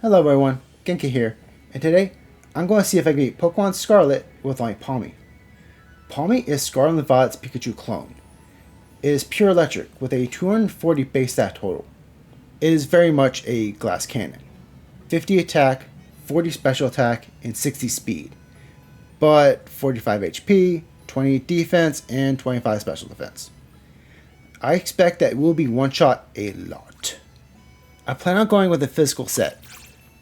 Hello everyone, Genki here, and today I'm going to see if I can beat Pokemon Scarlet with my Pawmi. Pawmi is Scarlet and Violet's Pikachu clone. It is pure electric with a 240 base stat total. It is very much a glass cannon. 50 attack, 40 special attack, and 60 speed. But 45 HP, 20 defense, and 25 special defense. I expect that it will be one-shot a lot. I plan on going with a physical set.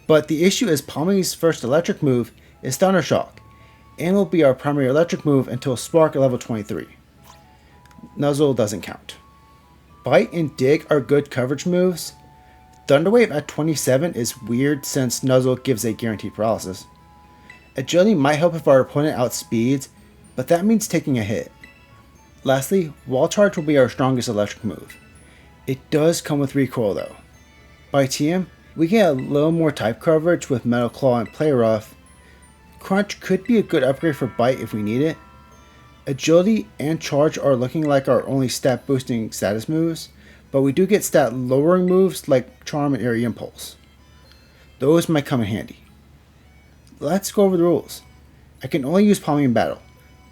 But the issue is Pawmi's first electric move is Thunder Shock, and will be our primary electric move until Spark at level 23. Nuzzle doesn't count. Bite and Dig are good coverage moves. Thunder Wave at 27 is weird since Nuzzle gives a guaranteed paralysis. Agility might help if our opponent outspeeds, but that means taking a hit. Lastly, Wall Charge will be our strongest electric move. It does come with recoil though. By TM, we get a little more type coverage with Metal Claw and Play Rough. Crunch could be a good upgrade for Bite if we need it. Agility and Charge are looking like our only stat boosting status moves, but we do get stat lowering moves like Charm and Aerial Impulse. Those might come in handy. Let's go over the rules. I can only use Pawmi in battle.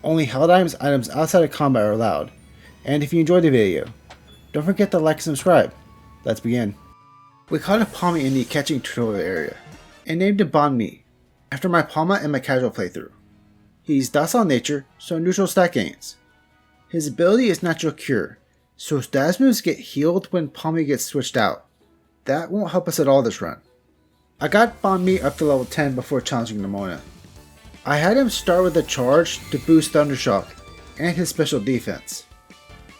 Only held items outside of combat are allowed. And if you enjoyed the video, don't forget to like and subscribe. Let's begin. We caught a Pawmi in the catching tutorial area, and named him Pawmi, after my Palma and my casual playthrough. He's docile in nature, so neutral stat gains. His ability is Natural Cure, so status moves get healed when Pawmi gets switched out. That won't help us at all this run. I got Pawmi up to level 10 before challenging Nemona. I had him start with a charge to boost Thunder Shock and his special defense.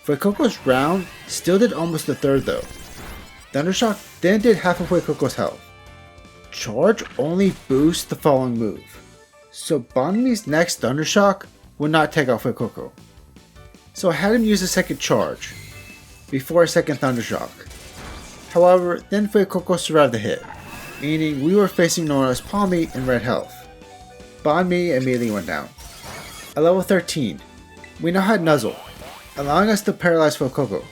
For Coco's round, still did almost a third though. Thunder Shock then did half of Coco's health. Charge only boosts the following move, so Pawmi's next Thunder Shock would not take out Coco. So I had him use a second charge, before a second Thunder Shock. However, then Coco survived the hit, meaning we were facing Nora's Pawmi in red health. Pawmi immediately went down. At level 13, we now had Nuzzle, allowing us to paralyze Coco.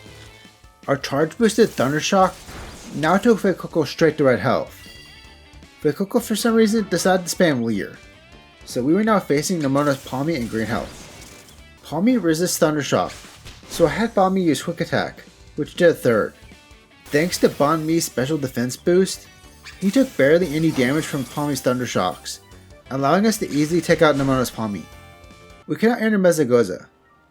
Our charge boosted Thunder Shock now took Coco straight to red health. Coco for some reason decided to spam Leer, so we were now facing Nemona's Pawmi in green health. Pawmi resists Thunder Shock, so I had Pawmi use Quick Attack, which did a third. Thanks to Pawmi's special defense boost, he took barely any damage from Pawmi's Thunder Shocks, allowing us to easily take out Nemona's Pawmi. We can now enter Mezagoza,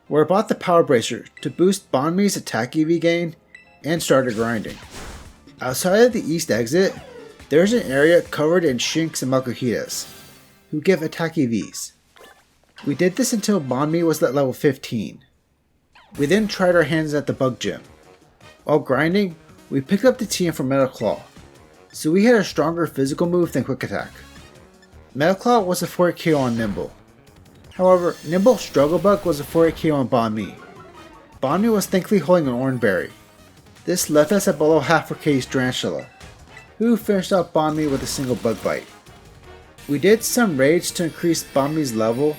where I bought the Power Bracer to boost Pawmi's attack EV gain and started grinding. Outside of the east exit, there's an area covered in Shinx and Makuhitas, who give attack EVs. We did this until Pawmi was at level 15. We then tried our hands at the Bug Gym. While grinding, we picked up the TM from Metal Claw, so we had a stronger physical move than Quick Attack. Metal Claw was a 4 KO on Nimble. However, Nimble Struggle Bug was a 4 KO on Pawmi. Pawmi was thankfully holding an Orange Berry. This left us at below half for K's Tarantula, who finished off Pawmi with a single Bug Bite. We did some raids to increase Pawmi's level,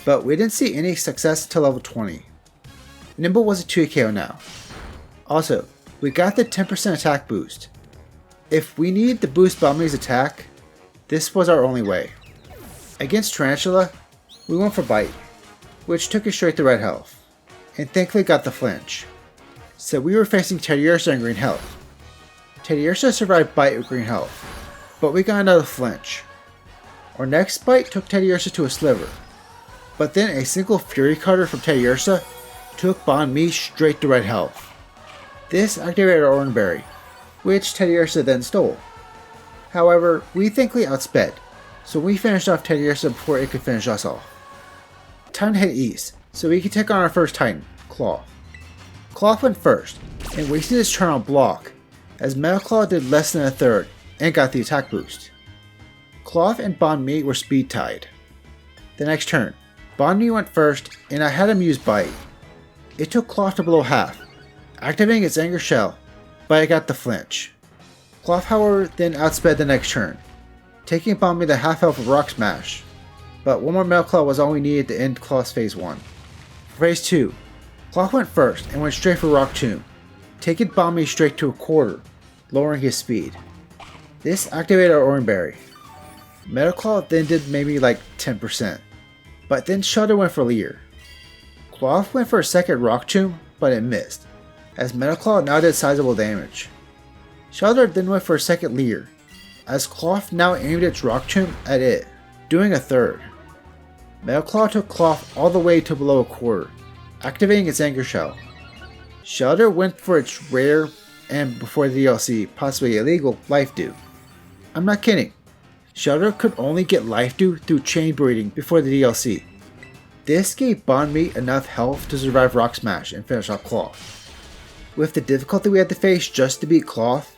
but we didn't see any success until level 20. Nimble was a 2 KO now. Also, we got the 10% attack boost. If we needed to boost Pawmi's attack, this was our only way. Against Tarantula, we went for Bite, which took us straight to red health, and thankfully got the flinch. So we were facing Teddiursa in green health. Teddiursa survived Bite with green health, but we got another flinch. Our next Bite took Teddiursa to a sliver, but then a single Fury Cutter from Teddiursa took Pawmi straight to red health. This activated our Orange Berry, which Teddiursa then stole. However, we thankfully outsped, so we finished off Teddiursa before it could finish us off. Time to head east, so we could take on our first Titan, Claw. Claw went first, and wasted his turn on block, as Metal Claw did less than a third, and got the attack boost. Claw and Pawmi were speed tied. The next turn, Pawmi went first, and I had him use Bite. It took Claw to below half, activating its Anger Shell, but it got the flinch. Claw, however, then outsped the next turn, taking Pawmi the half health of Rock Smash, but one more Metal Claw was all we needed to end Claw's phase 1. For phase 2, Claw went first and went straight for Rock Tomb, taking Pawmi straight to a quarter, lowering his speed. This activated our Orange Berry. Metal Claw then did maybe like 10%, but then Shelter went for Leer. Cloth went for a second Rock Tomb, but it missed, as Metal Claw now did sizable damage. Shelter then went for a second Leer, as Cloth now aimed its Rock Tomb at it, doing a third. Metal Claw took Cloth all the way to below a quarter, activating its Anchor Shell. Shelter went for its rare, and before the DLC, possibly illegal, Life Dew. I'm not kidding. Shelter could only get Life Dew through chain breeding before the DLC. This gave Pawmi enough health to survive Rock Smash and finish off Cloth. With the difficulty we had to face just to beat Cloth,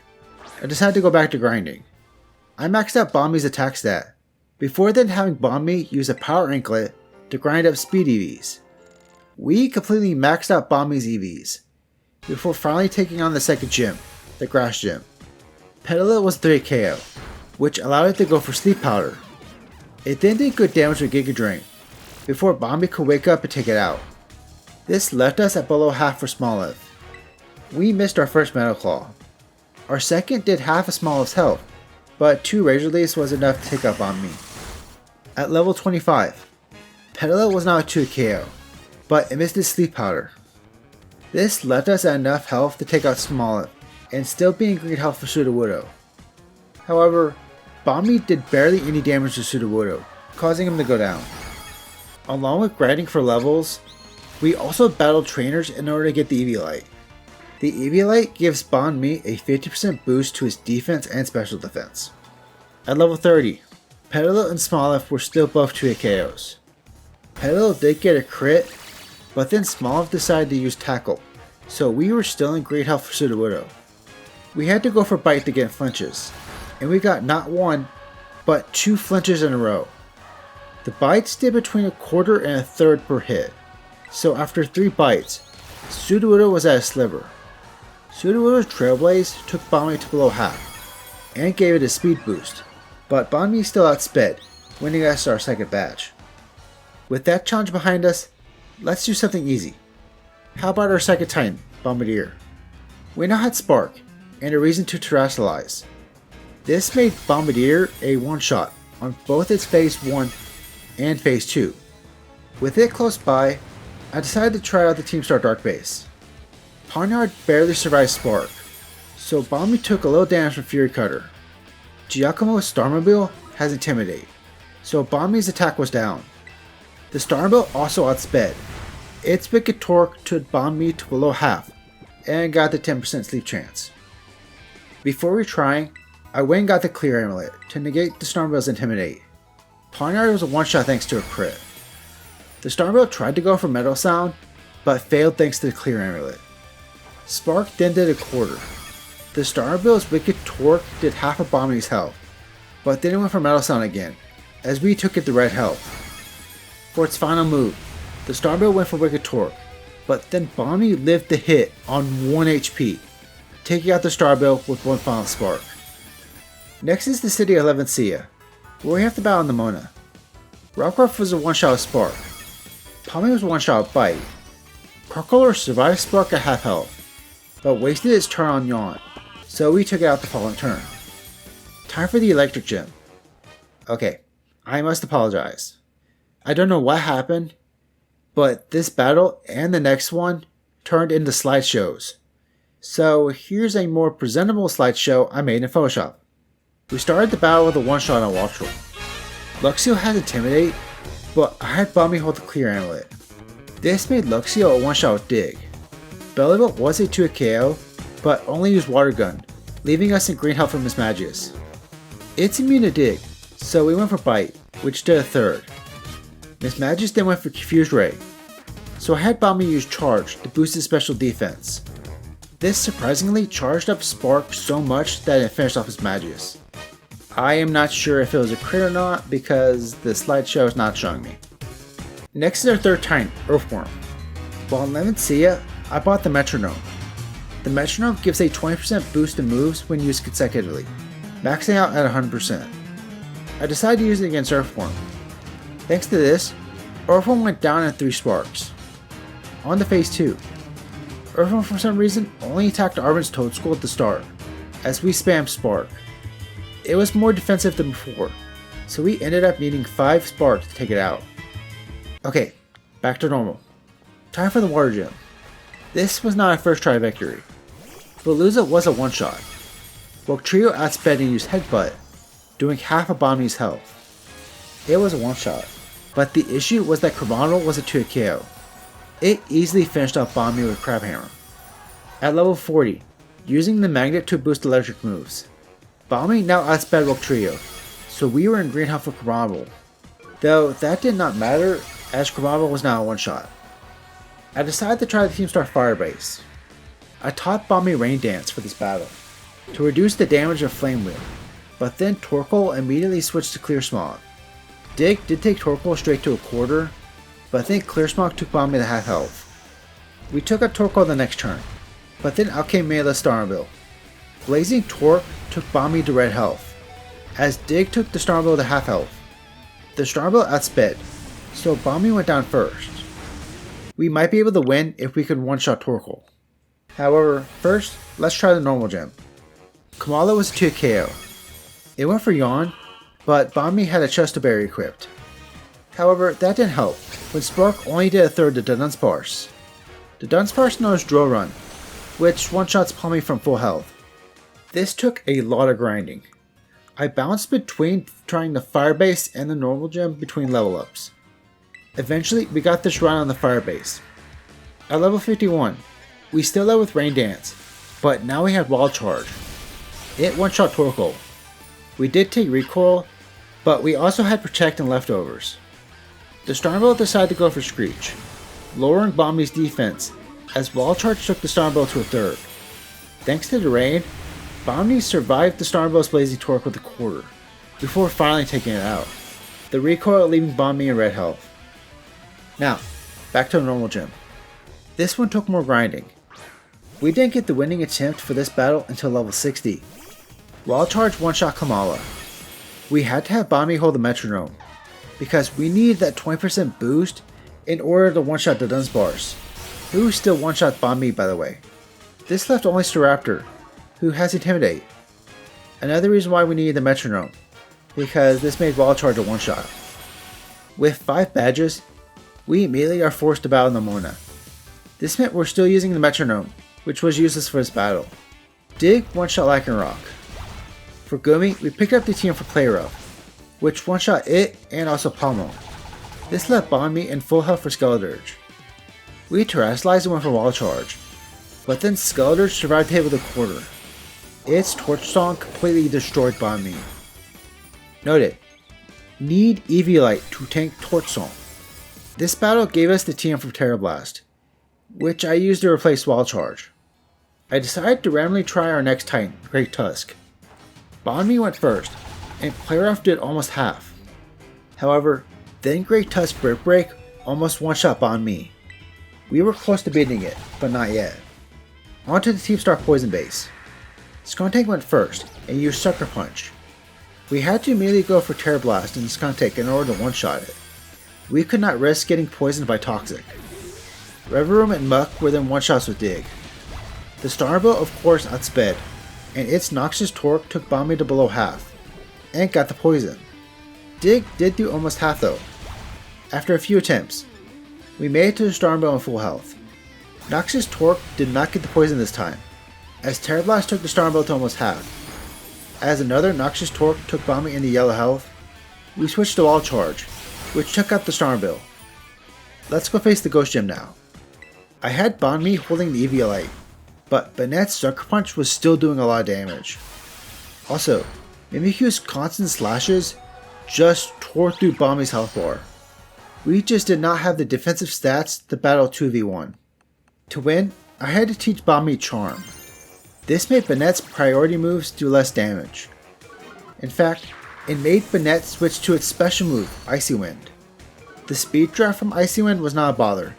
I decided to go back to grinding. I maxed out Pawmi's attack stat, before then having Pawmi use a Power Anklet to grind up speed EVs. We completely maxed out Pawmi's EVs, before finally taking on the second gym, the Grass Gym. Petalil was 3 KO, which allowed it to go for Sleep Powder. It then did good damage with Giga Drain, before Pawmi could wake up and take it out. This left us at below half for Smoliv. We missed our first Metal Claw. Our second did half of Smoliv's health, but 2 Razor Leaves was enough to take up Pawmi. At level 25, Petalil was now a 2 KO, but it missed his Sleep Powder. This left us at enough health to take out Smoliv, and still be in green health for Sudowoodo. However, Pawmi did barely any damage to Sudowoodo, causing him to go down. Along with grinding for levels, we also battled trainers in order to get the Eviolite. The Eviolite gives Pawmi a 50% boost to his defense and special defense. At level 30, Petalil and Smoliv were still both 2 KOs. Petalil did get a crit, but then Smoliv decided to use Tackle, so we were still in great health for Sudowoodo. We had to go for Bite to get flinches, and we got not 1, but 2 flinches in a row. The bites did between a quarter and a third per hit, so after 3 bites, Sudowoodo was at a sliver. Sudowoodo's Trailblaze took Pawmi to below half, and gave it a speed boost, but Pawmi still outsped, winning us our second badge. With that challenge behind us, let's do something easy. How about our second Titan, Bombardier? We now had Spark, and a reason to terrestrialize. This made Bombardier a one-shot on both its Phase 1 and Phase 2. With it close by, I decided to try out the Team Star Dark Base. Pawniard barely survived Spark, so Pawmi took a little damage from Fury Cutter. Giacomo's Starmobile has Intimidate, so Pawmi's attack was down. The Starmobile also outsped. Its Wicked Torque took Pawmi to below half, and got the 10% sleep chance. Before retrying, I went and got the Clear Amulet to negate the Starmobile's Intimidate. Pawniard was a one-shot thanks to a crit. The Starmobile tried to go for Metal Sound, but failed thanks to the Clear Amulet. Spark then did a quarter. The Starmobile's Wicked Torque did half of Pawmi's health, but then it went for Metal Sound again, as we took it to red health. For its final move, the Starmobile went for Wicked Torque, but then Pawmi lived the hit on 1 HP, taking out the Starmobile with one final Spark. Next is the city of Levencia, where we have to battle Nemona. Rockruff was a one-shot with Spark. Pawmi was a one-shot with Bite. Crocodile survived Spark at half health, but wasted its turn on Yawn, so we took it out the following turn. Time for the Electric Gym. Okay, I must apologize. I don't know what happened, but this battle and the next one turned into slideshows. So here's a more presentable slideshow I made in Photoshop. We started the battle with a one-shot on Waltroll. Luxio had Intimidate, but I had Pawmi hold the Clear Amulet. This made Luxio a one-shot with Dig. Bellibolt was a 2 KO, but only used Water Gun, leaving us in green health from Miss Magius. It's immune to Dig, so we went for Bite, which did a third. Miss Magius then went for Confused Ray, so I had Pawmi use Charge to boost his special defense. This surprisingly charged up Spark so much that it finished off Miss Magius. I am not sure if it was a crit or not because the slideshow is not showing me. Next is our third Titan, Earthworm. While in Levencia, I bought the Metronome. The Metronome gives a 20% boost to moves when used consecutively, maxing out at 100%. I decided to use it against Earthworm. Thanks to this, Earthworm went down in 3 sparks. On to Phase 2. Earthworm for some reason only attacked Arvin's Toadstool at the start, as we spammed Spark. it was more defensive than before, so we ended up needing 5 sparks to take it out. Okay, back to normal. Time for the water gym. This was not a first try victory. Veluza was a one-shot. Trio outsped and used Headbutt, doing half of Pawmi's health. It was a one-shot, but the issue was that Crabomble was a 2-hit KO. It easily finished off Pawmi with Crab Hammer. At level 40, using the magnet to boost electric moves, Pawmi now outsped Trio, so we were in green health for Crabomble. Though that did not matter, as Crabomble was now a one-shot. I decided to try the Team Star Fire Base. I taught Pawmi Rain Dance for this battle, to reduce the damage of Flame Wheel, but then Torkoal immediately switched to Clear Smog. Dig did take Torkoal straight to a quarter, but I think Clear Smog took Pawmi to half health. We took out Torkoal the next turn, but then out came Mela Starmobile. Blazing Torque took Pawmi to red health, as Dig took the Starmobile to half health. The Starmobile outsped, so Pawmi went down first. We might be able to win if we could one-shot Torkoal. However, first, let's try the normal gem. Kamala was a 2 KO. It went for Yawn, but Pawmi had a Chesto Berry equipped. However, that didn't help, when Spark only did a third of the Dunsparce. The Dunsparce known as Drill Run, which one-shots Pawmi from full health. This took a lot of grinding. I bounced between trying the Fire Base and the normal gem between level ups. Eventually, we got this run on the Fire Base. At level 51, we still led with Rain Dance, but now we had Wild Charge. It one-shot Torkoal. We did take Recoil, but we also had Protect and Leftovers. The Starmobile decided to go for Screech, lowering Pawmi's defense, as Wild Charge took the Starmobile to a third. Thanks to the rain, Pawmi survived the Starmobile's Blazing Torque with a quarter, before finally taking it out, the recoil leaving Pawmi in red health. Now, back to the normal gym. This one took more grinding. We didn't get the winning attempt for this battle until level 60. Wild Charge one-shot Kamala. We had to have Pawmi hold the Metronome, because we needed that 20% boost in order to one-shot the Dunsparce, who still one-shot Pawmi by the way. This left only Staraptor, who has Intimidate. Another reason why we needed the Metronome, because this made Wild Charge a one-shot. With 5 badges, we immediately are forced to battle Nemona. This meant we're still using the Metronome, which was useless for this battle. Dig one-shot Lycanroc. For Gumi, we picked up the team for Play Rough, which one-shot it and also Pommel. This left Pawmi in full health for Skeledirge. We Terrestrialized and went for Wild Charge, but then Skeledirge survived the hit with a quarter. Its Torch Song completely destroyed Pawmi. Noted, need Eviolite to tank Torch Song. This battle gave us the TM from Terra Blast, which I used to replace Wild Charge. I decided to randomly try our next Titan, Great Tusk. Pawmi went first, and Play Rough did almost half. However, then Great Tusk Brick Break almost one-shot Pawmi. We were close to beating it, but not yet. On to the Team Star Poison Base. Skuntank went first, and used Sucker Punch. We had to immediately go for Terra Blast and Skuntank in order to one-shot it. We could not risk getting poisoned by Toxic. Reverum and Muck were then one-shots with Dig. The Starmobile of course outsped, and its Noxious Torque took Pawmi to below half, and got the poison. Dig did do almost half though. After a few attempts, we made it to the Starmobile in full health. Noxious Torque did not get the poison this time, as Terra Blast took the Starmobile to almost half. As another Noxious Torque took Pawmi into yellow health, we switched to Wild Charge, which took out the Starmobile. Let's go face the Ghost Gym now. I had Pawmi holding the Eviolite, but Banette's Sucker Punch was still doing a lot of damage. Also, Mimikyu's constant slashes just tore through Pawmi's health bar. We just did not have the defensive stats to battle 2v1. To win, I had to teach Pawmi Charm. This made Banette's priority moves do less damage. In fact, it made Banette switch to its special move, Icy Wind. The speed drop from Icy Wind was not a bother,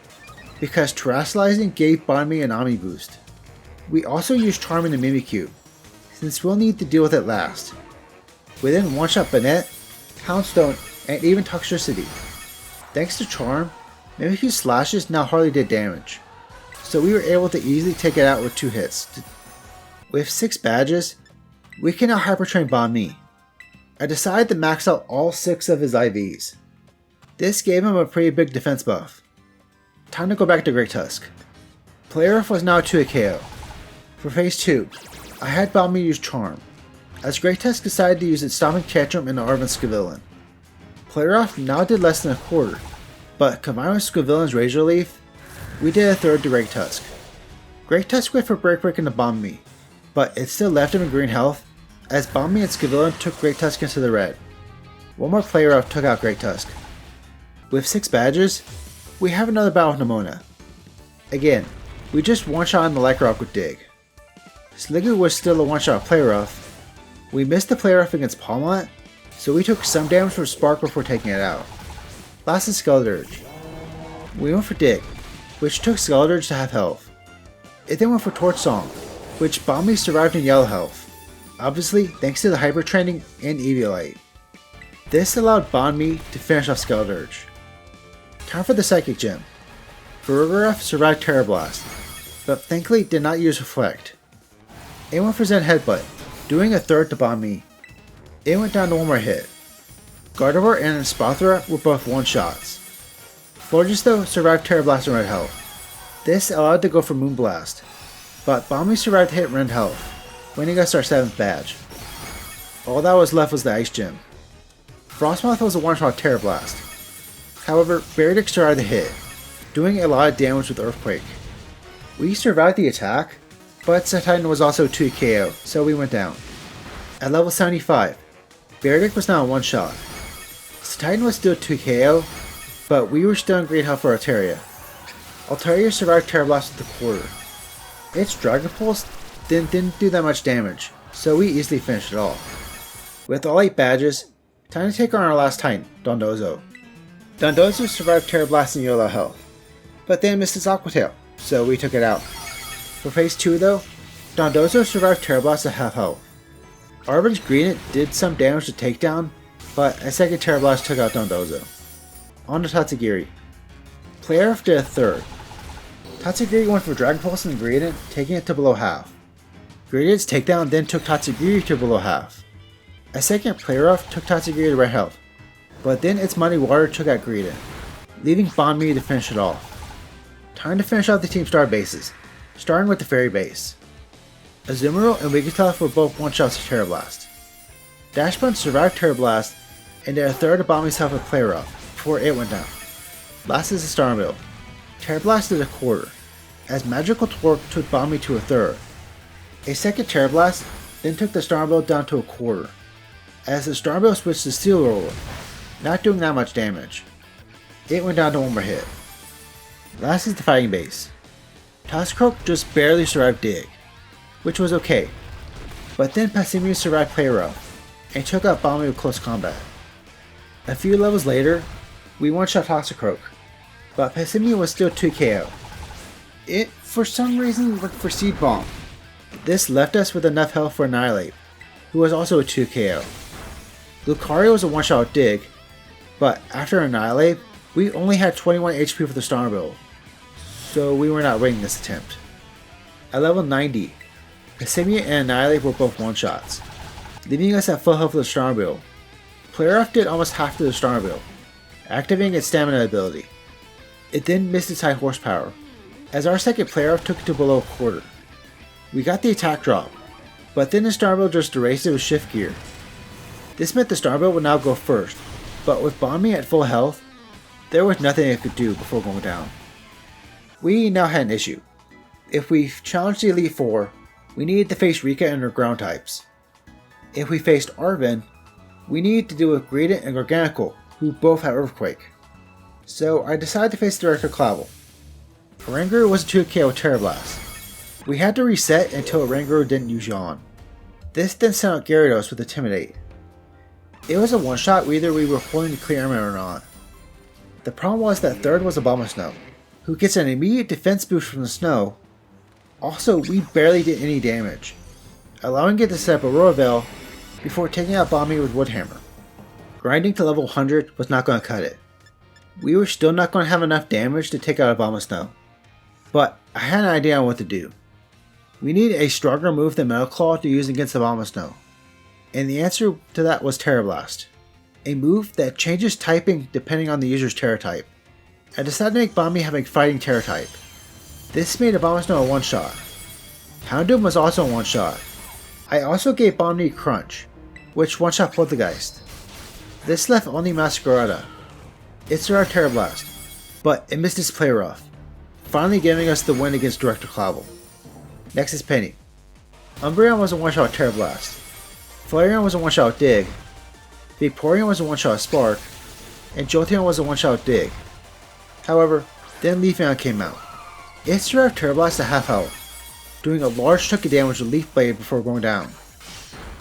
because Terrestrializing gave Pawmi an Omni boost. We also used Charm in the Mimikyu, since we'll need to deal with it last. We then one-shot Banette, Houndstone, and even Toxicity. Thanks to Charm, Mimikyu's slashes now hardly did damage, so we were able to easily take it out with 2 hits. With 6 badges, we can now hyper train Pawmi, I decided to max out all 6 of his IVs. This gave him a pretty big defense buff. Time to go back to Great Tusk. Player F was now 2 KO. For phase 2, I had Pawmi use Charm, as Great Tusk decided to use its Stomping Tantrum into Arven Scavillain. Player F now did less than a quarter, but combined with Scavillain's Razor Leaf, we did a third to Great Tusk. Great Tusk went for Break into Pawmi, but it still left him in green health, as Pawmi and Scavillain took Great Tusk into the red. One more Player F took out Great Tusk. With 6 badges, we have another battle with Nemona. Again, we just one-shot on the Lycanroc with Dig. Sliggoo was still a one-shot Player F. We missed the Player F against Palmont, so we took some damage from Spark before taking it out. Last is Skeledirge. We went for Dig, which took Skeledirge to half health. It then went for Torch Song, which Pawmi survived in yellow health, obviously thanks to the Hyper Training and Eviolite. This allowed Pawmi to finish off Skeledirge. Time for the Psychic Gem. Farigiraf survived Terra Blast, but thankfully did not use Reflect. It went for Zen Headbutt, doing a third to Pawmi. It went down to one more hit. Gardevoir and Spathra were both one-shots. Florges survived Terra Blast in red health. This allowed it to go for Moonblast, but Pawmi survived hit red health, winning us our 7th badge. All that was left was the Ice Gem. Frostmoth was a one-shot Terra Blast. However, Beardick survived the hit, doing a lot of damage with Earthquake. We survived the attack, but Titan was also 2 KO, so we went down. At level 75, Beardick was now a one-shot. Titan was still 2 KO, but we were still in great health for Altaria. Altaria survived Terra Blast with the quarter. Its Dragon Pulse didn't do that much damage, so we easily finished it off. With all 8 badges, time to take on our last Titan, Dondozo. Dondozo survived Terra Blast in yellow health, but then missed its Aqua Tail, so we took it out. For phase 2 though, Dondozo survived Terra Blast at half health. Arven's Greenet did some damage to Takedown, but a second Terra Blast took out Dondozo. On to Tatsugiri. Player F did a third. Tatsugiri went for Dragon Pulse and Greenet, taking it to below half. Greenet's Takedown then took Tatsugiri to below half. A second Player F took Tatsugiri to red health, but then its Muddy Water took out Greenet, leaving Pawmi to finish it off. Time to finish off the Team Star bases, starting with the Fairy base. Azumarill and Wigglytuff were both one-shots to Terra Blast. Dash Punch survived Terra Blast and did a third of Pawmi's health with Player Up before it went down. Last is the Starmie. Terra Blast did a quarter, as Magical Torque took Pawmi to a third. A second Terra Blast then took the Starmie down to a quarter, as the Starmie switched to Steel Roller, not doing that much damage. It went down to one more hit. Last is the Fighting base. Toxicroak just barely survived Dig, which was okay, but then Passimiu survived Player Up and took out Pawmi with close combat. A few levels later, we one-shot Toxicroak, but Passimiu was still 2 KO. It, for some reason, looked for Seed Bomb. This left us with enough health for Annihilate, who was also a 2 KO. Lucario was a one-shot with Dig, but after Annihilate, we only had 21 HP for the Starmie, so we were not winning this attempt. At level 90, Passimiu and Annihilate were both one-shots, leaving us at full health for the Starmie. Player F did almost half to the Starmie, activating its stamina ability. It then missed its high horsepower, as our second Player F took it to below a quarter. We got the attack drop, but then the Starmie just erased it with Shift Gear. This meant the Starmie would now go first, but with Pawmi at full health, there was nothing it could do before going down. We now had an issue. If we challenged the Elite Four, we needed to face Rika and her ground types. If we faced Arven, we needed to deal with Greedent and Garganacl, who both have Earthquake. So I decided to face Director Clavel. Oranguru was a 2 KO with Terra Blast. We had to reset until Oranguru didn't use Yawn. This then sent out Gyarados with Intimidate. It was a one-shot whether we were holding the clear armor or not. The problem was that third was Abomasnow, who gets an immediate defense boost from the snow. Also, we barely did any damage, allowing it to set up Aurora Veil before taking out Pawmi with Woodhammer. Grinding to level 100 was not going to cut it. We were still not going to have enough damage to take out Abomasnow, but I had an idea on what to do. We needed a stronger move than Metal Claw to use against Abomasnow. And the answer to that was Terra Blast, a move that changes typing depending on the user's Terra type. I decided to make Pawmi have a fighting Terra type. This made Abomasnow a one-shot. Houndoom was also a one-shot. I also gave Pawmi Crunch, which one-shot Poltergeist. This left only Masquerada. It survived Terra Blast, but it missed its play rough, finally giving us the win against Director Clavel. Next is Penny. Umbreon was a one-shot Terra Blast. Flareon was a one-shot Dig. Vaporeon was a one-shot Spark. And Jolteon was a one-shot Dig. However, then Leafeon came out. It survived Terra Blast at half health, doing a large chunk of damage with Leaf Blade before going down.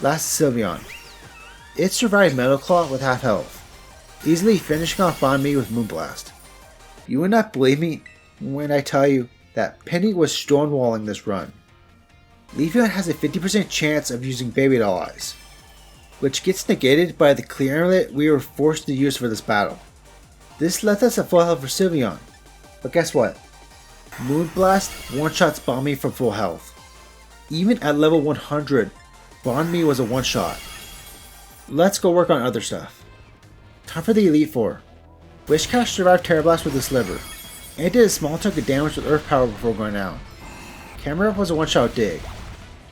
Last is Sylveon. It survived Metal Claw with half health, easily finishing off Pawmi with Moonblast. You would not believe me when I tell you that Penny was stonewalling this run. Leafeon has a 50% chance of using Baby Doll Eyes, which gets negated by the clear amulet we were forced to use for this battle. This left us at full health for Sylveon, but guess what? Moonblast one-shots Pawmi from full health. Even at level 100, Pawmi was a one-shot. Let's go work on other stuff. Time for the Elite Four. Wishcash survived Terra Blast with a Sliver, and did a small chunk of damage with Earth Power before going down. Camerupt was a one-shot Dig.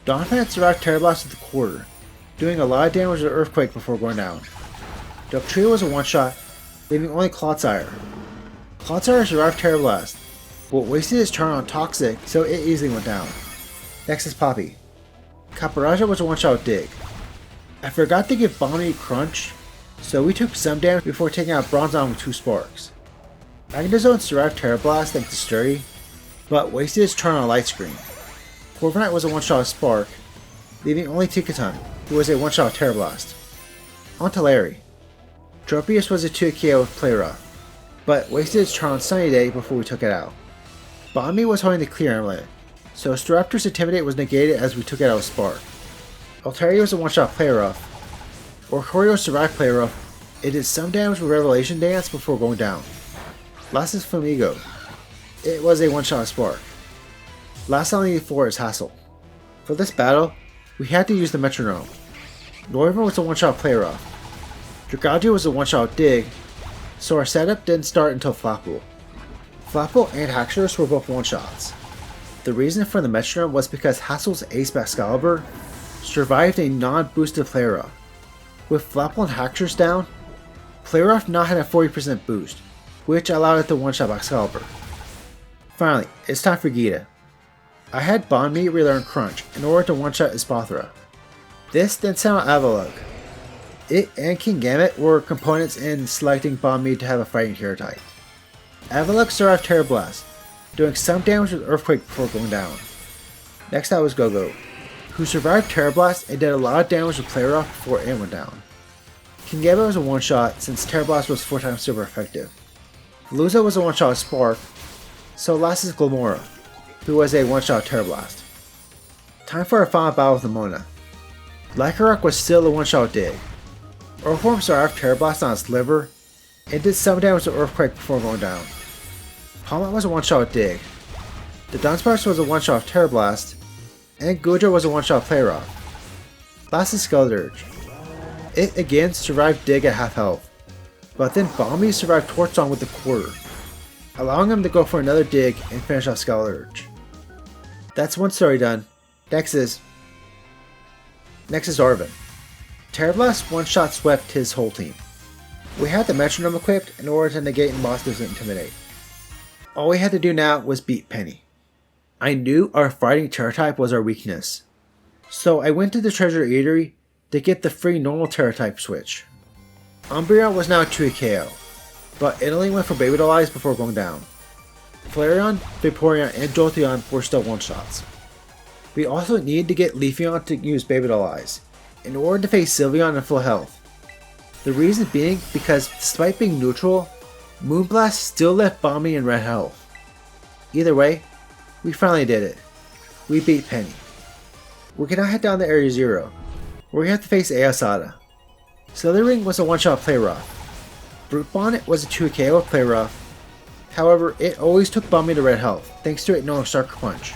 Donphan survived Terra Blast with a Quarter, doing a lot of damage with Earthquake before going down. Dugtrio was a one-shot, leaving only Clodsire. Clodsire survived Terra Blast, but wasted his turn on Toxic, so it easily went down. Next is Poppy. Caparaja was a one-shot Dig. I forgot to give Pawmi Crunch, so we took some damage before taking out Bronzong with 2 Sparks. Magnezone survived Terra Blast thanks to Sturdy, but wasted his turn on Light Screen. Corviknight was a one-shot Spark, leaving only Tikaton, who was a one-shot Terra Blast. On to Larry. Tropius was a 2KO with Play Rough, but wasted his turn on Sunny Day before we took it out. Pawmi was holding the clear amulet, so Staraptor's Intimidate was negated as we took it out with Spark. Altaria was a one-shot Play Rough. Oricorio survived Play Rough. It did some damage with Revelation Dance before going down. Last is Flamigo. It was a one-shot Spark. Last on the 4 is Hassel. For this battle, we had to use the Metronome. Noivern was a one-shot Play Rough. Dragadio was a one-shot Dig, so our setup didn't start until Flapple. Flapple and Haxorus were both one-shots. The reason for the Metronome was because Hassel's Ace Excalibur survived a non-boosted Play Rough. With Flapple and Haxorus down, Play Rough now had a 40% boost, which allowed it to one-shot Excalibur. Finally, it's time for Gita. I had Pawmi relearn Crunch in order to one-shot Espathra. This then sent out Avalugg. It and Kingambit were components in selecting Pawmi to have a fighting Terra type. Avalugg survived Terra Blast, doing some damage with Earthquake before going down. Next out was Go-Go, who survived Terra Blast and did a lot of damage with Play Rough before it went down. Kingambit was a one-shot since Terra Blast was 4 times super effective. Veluza was a one-shot Spark, so last is Glamora, who was a one-shot Terra Blast. Time for our final battle with Nimona. Lycanroc was still a one-shot Dig. Earthworm survived Terra Blast on its liver, and did some damage to Earthquake before going down. Palmet was a one-shot Dig. The Dunsparce was a one-shot Terra Blast, and Gojo was a one-shot Play Rough. Last is Skeledirge. It again survived Dig at half health, but then Pawmi survived Torch Song with a Quarter, allowing him to go for another Dig and finish off Skeledirge. That's one story done. Next is Arvin. Terra Blast one-shot swept his whole team. We had the Metronome equipped in order to negate and Monster's Intimidate. All we had to do now was beat Penny. I knew our fighting Terra type was our weakness, so I went to the Treasure Eatery to get the free normal Terra type switch. Umbreon was now a 2KO, but it only went for Baby Doll Eyes before going down. Flareon, Vaporeon, and Jolteon were still one-shots. We also needed to get Leafeon to use Baby Doll Eyes in order to face Sylveon in full health. The reason being because despite being neutral, Moonblast still left Pawmi in red health. Either way, we finally did it. We beat Penny. We can now head down to Area 0, where we have to face Aosada. Slithering was a one-shot Play Rough. Brute Bonnet was a 2KO Play Rough. However, it always took Pawmi to red health, thanks to it knowing Sucker Punch.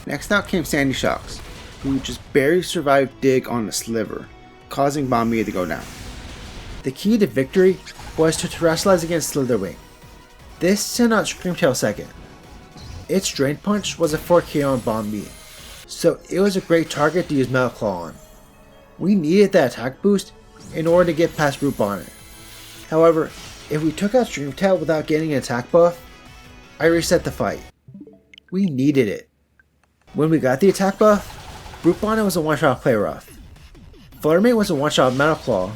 Next out came Sandy Shocks, who just barely survived Dig on the Sliver, causing Pawmi to go down. The key to victory was to terrestrialize against Slitherwing. This sent out Screamtail second. Its Drain Punch was a 4K on Pawmi, so it was a great target to use Metal Claw on. We needed that attack boost in order to get past Root Bonnet. However, if we took out Screamtail without getting an attack buff, I reset the fight. We needed it. When we got the attack buff, Root Bonnet was a one-shot Play Rough. Fluttermane was a one-shot Metal Claw.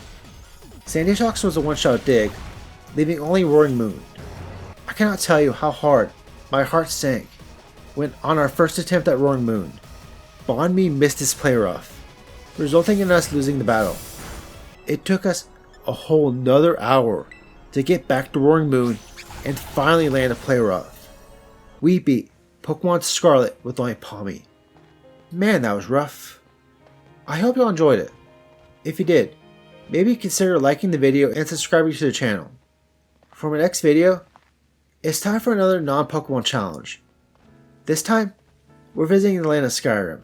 Sandy Shocks was a one-shot Dig, leaving only Roaring Moon. I cannot tell you how hard my heart sank when, on our first attempt at Roaring Moon, Pawmi missed his Play Rough, resulting in us losing the battle. It took us a whole nother hour to get back to Roaring Moon and finally land a Play Rough. We beat Pokemon Scarlet with only Pawmi. Man, that was rough. I hope y'all enjoyed it. If you did, maybe consider liking the video and subscribing to the channel. For my next video, it's time for another non-Pokemon challenge. This time, we're visiting the land of Skyrim.